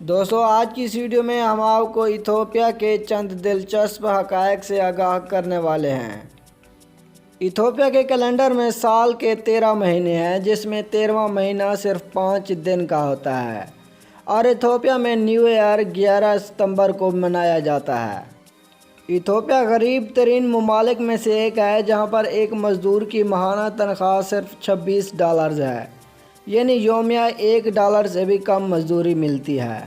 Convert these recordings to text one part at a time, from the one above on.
دوستو آج کی اس ویڈیو میں ہم آپ کو ایتھوپیا کے چند دلچسپ حقائق سے آگاہ کرنے والے ہیں۔ ایتھوپیا کے کیلنڈر میں سال کے 13 مہینے ہیں، جس میں 13واں مہینہ صرف 5 دن کا ہوتا ہے، اور ایتھوپیا میں نیو ایئر 11 ستمبر کو منایا جاتا ہے۔ ایتھوپیا غریب ترین ممالک میں سے ایک ہے، جہاں پر ایک مزدور کی ماہانہ تنخواہ صرف $26 ہے، یعنی یومیہ $1 سے بھی کم مزدوری ملتی ہے۔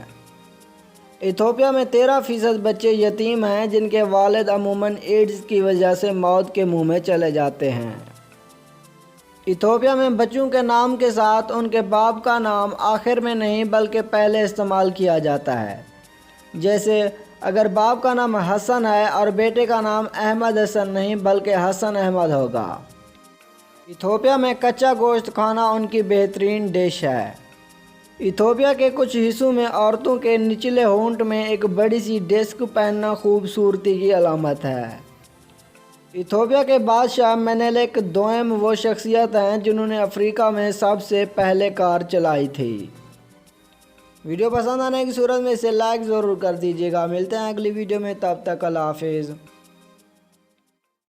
ایتھوپیا میں 13% بچے یتیم ہیں، جن کے والد عموماً ایڈز کی وجہ سے موت کے منہ میں چلے جاتے ہیں۔ ایتھوپیا میں بچوں کے نام کے ساتھ ان کے باپ کا نام آخر میں نہیں بلکہ پہلے استعمال کیا جاتا ہے، جیسے اگر باپ کا نام حسن ہے اور بیٹے کا نام احمد حسن نہیں بلکہ حسن احمد ہوگا۔ ایتھوپیا میں کچا گوشت کھانا ان کی بہترین ڈش ہے۔ ایتھوپیا کے کچھ حصوں میں عورتوں کے نچلے ہونٹ میں ایک بڑی سی ڈسک پہننا خوبصورتی کی علامت ہے۔ ایتھوپیا کے بادشاہ منیلک دوئم وہ شخصیت ہیں جنہوں نے افریقہ میں سب سے پہلے کار چلائی تھی۔ ویڈیو پسند آنے کی صورت میں اسے لائک ضرور کر دیجیے گا۔ ملتے ہیں اگلی ویڈیو میں، تب تک اللہ حافظ۔